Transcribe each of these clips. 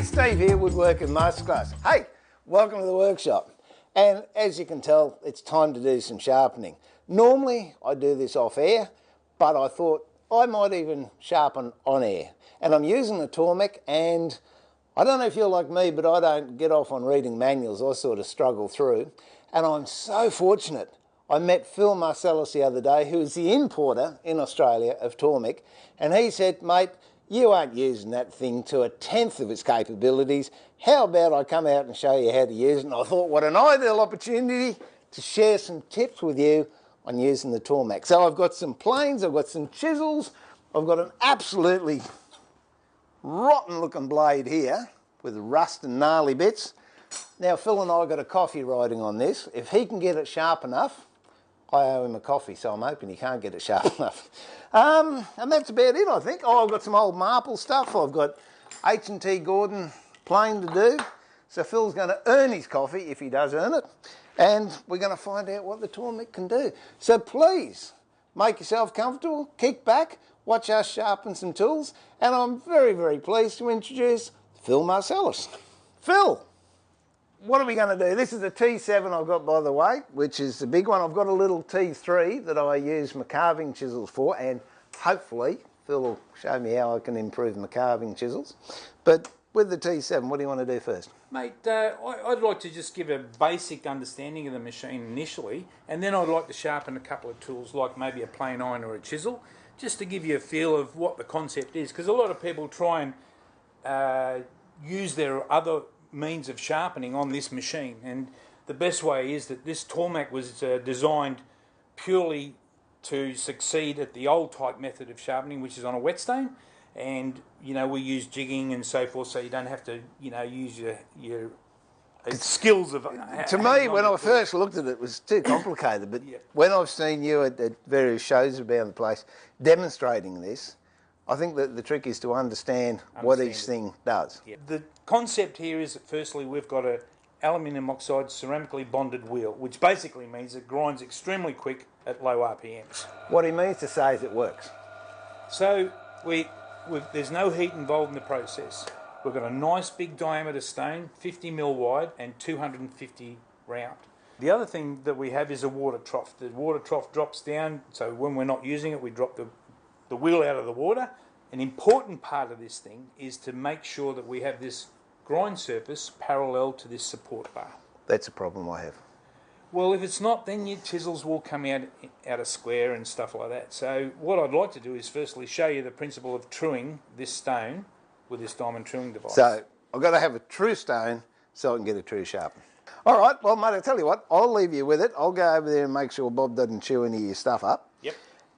Hey, Steve here, woodworking masterclass. Hey, welcome to the workshop. And as you can tell, it's time to do some sharpening. Normally I do this off air, but I thought I might even sharpen on air. And I'm using the Tormek, and I don't know if you're like me, but I don't get off on reading manuals. I sort of struggle through. And I'm so fortunate. I met Phil Marcelis the other day, who is the importer in Australia of Tormek, and he said, mate, you aren't using that thing to 1/10 of its capabilities. How about I come out and show you how to use it? And I thought, what an ideal opportunity to share some tips with you on using the Tormek. So I've got some planes, I've got some chisels, I've got an absolutely rotten looking blade here with rust and gnarly bits. Now Phil and I got a coffee riding on this. If he can get it sharp enough, I owe him a coffee, so I'm hoping he can't get it sharp enough. And that's about it, I think. Oh, I've got some old marple stuff. I've got H&T Gordon plane to do. So Phil's going to earn his coffee, if he does earn it. And we're going to find out what the Tormek can do. So please, make yourself comfortable, kick back, watch us sharpen some tools. And I'm very, very pleased to introduce Phil Marcelis. Phil! What are we going to do? This is a T7 I've got, by the way, which is the big one. I've got a little T3 that I use my carving chisels for, and hopefully Phil will show me how I can improve my carving chisels. But with the T7, what do you want to do first? Mate, I'd like to just give a basic understanding of the machine initially, and then I'd like to sharpen a couple of tools, like maybe a plane iron or a chisel, just to give you a feel of what the concept is, because a lot of people try and use their other means of sharpening on this machine, and the best way is that this Tormek was designed purely to succeed at the old type method of sharpening, which is on a whetstone, and you know, we use jigging and so forth, so you don't have to, you know, use your skills of to me, when I first looked at it, it was too complicated, but yeah, when I've seen you at various shows around the place demonstrating this, I think that the trick is to understand what each thing does. Yeah. The concept here is that firstly we've got a aluminium oxide ceramically bonded wheel, which basically means it grinds extremely quick at low RPMs. What he means to say is it works. So there's no heat involved in the process. We've got a nice big diameter stone, 50mm wide and 250 round. The other thing that we have is a water trough. The water trough drops down, so when we're not using it, we drop the wheel out of the water. An important part of this thing is to make sure that we have this grind surface parallel to this support bar. That's a problem I have. Well, if it's not, then your chisels will come out of square and stuff like that. So what I'd like to do is firstly show you the principle of truing this stone with this diamond truing device. So I've got to have a true stone so I can get a true sharpen. All right, well mate, I'll tell you what, I'll leave you with it. I'll go over there and make sure Bob doesn't chew any of your stuff up. Yep.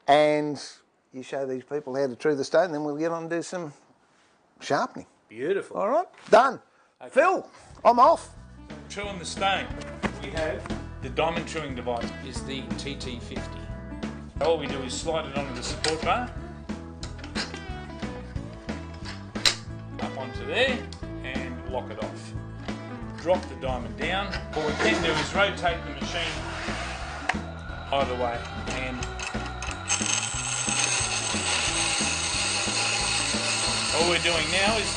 And you show these people how to true the stone, then we'll get on and do some sharpening. Beautiful. All right, done. Okay. Phil, I'm off. Truing the stone, we have the diamond truing device, is the TT50. All we do is slide it onto the support bar, up onto there, and lock it off. Drop the diamond down. What we can do is rotate the machine either way, and all we're doing now is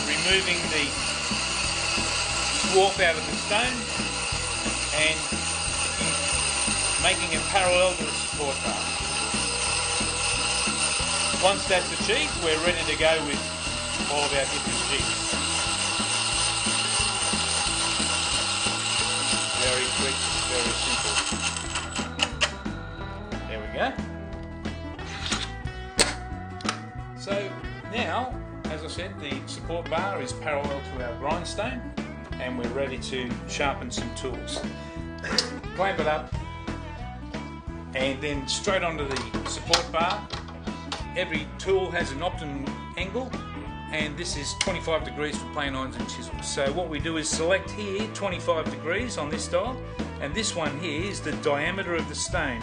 removing the warp out of the stone and making it parallel to the support bar. Once that's achieved, we're ready to go with all of our different jigs. Very quick, very simple. There we go. So now, as I said, the support bar is parallel to our grindstone, and we're ready to sharpen some tools. Clamp it up, and then straight onto the support bar. Every tool has an optimum angle, and this is 25 degrees for plane irons and chisels. So what we do is select here 25 degrees on this dial, and this one here is the diameter of the stone,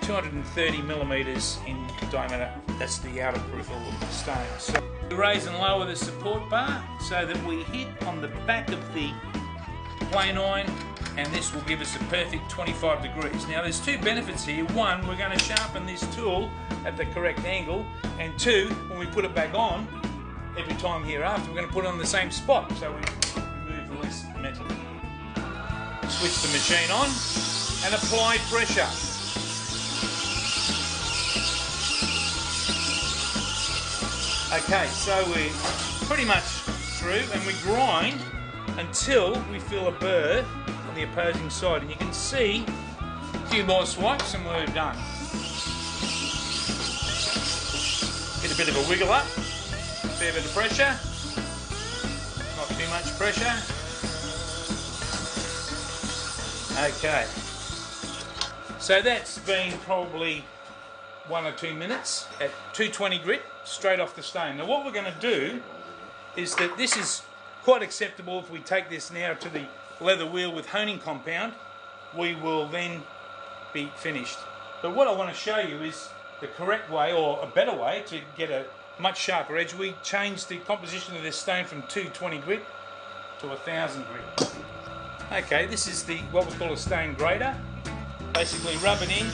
230 millimeters in diameter. That's the outer peripheral of the stone. So we raise and lower the support bar so that we hit on the back of the plane iron, and this will give us a perfect 25 degrees. Now there's two benefits here. One, we're going to sharpen this tool at the correct angle, and two, when we put it back on, every time hereafter, we're going to put it on the same spot. So we remove less metal. Switch the machine on and apply pressure. Okay, so we're pretty much through, and we grind until we feel a burr on the opposing side. And you can see a few more swipes and we're done. Get a bit of a wiggle up, a fair bit of pressure, not too much pressure. Okay, so that's been probably 1 or 2 minutes at 220 grit straight off the stone. Now what we're going to do is that this is quite acceptable. If we take this now to the leather wheel with honing compound, we will then be finished. But what I want to show you is the correct way, or a better way, to get a much sharper edge. We changed the composition of this stone from 220 grit to 1000 grit. Okay, this is the what we call a stone grater. Basically rub it in.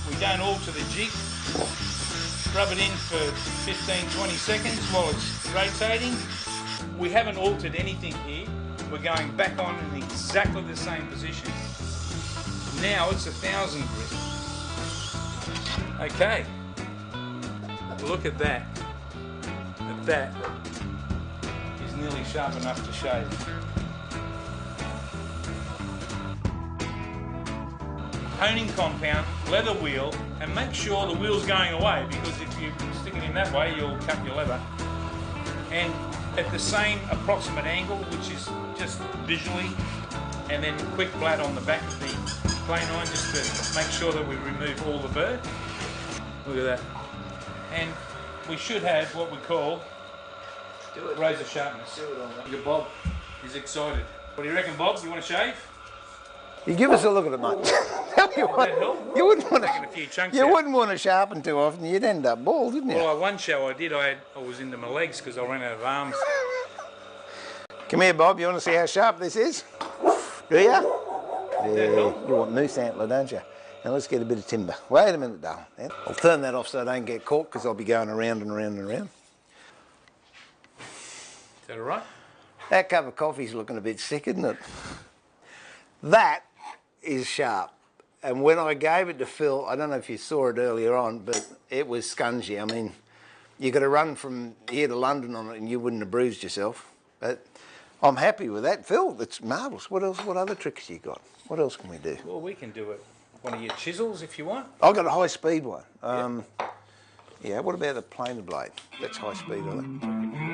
We don't alter the jig. Rub it in for 15-20 seconds while it's rotating. We haven't altered anything here. We're going back on in exactly the same position. Now it's 1000 grit. Okay, look at that. That is nearly sharp enough to shave. Honing compound, leather wheel, and make sure the wheel's going away, because if you stick it in that way you'll cut your leather. And at the same approximate angle, which is just visually, and then quick blade on the back of the plane iron just to make sure that we remove all the burr. Look at that. And we should have what we call razor sharpness. Your Bob is excited. What do you reckon, Bob? You want to shave? You give us a look at it, mate. Tell you what, you wouldn't want Taking a few chunks you out. wouldn't want to sharpen too often. You'd end up bald, didn't you? Well, one show I did, I was into my legs because I ran out of arms. Come here, Bob. You want to see how sharp this is? Do you? Yeah. You want moose antler, don't you? Now let's get a bit of timber. Wait a minute, darling. I'll turn that off so I don't get caught, because I'll be going around and around and around. Is that all right? That cup of coffee's looking a bit sick, isn't it? That is sharp. And when I gave it to Phil, I don't know if you saw it earlier on, but it was scungy. I mean, you got to run from here to London on it and you wouldn't have bruised yourself. But I'm happy with that. Phil, that's marvellous. What else? What other tricks you got? What else can we do? Well, we can do it. One of your chisels if you want. I've got a high-speed one. Yeah, what about a planer blade? That's high speed, isn't it?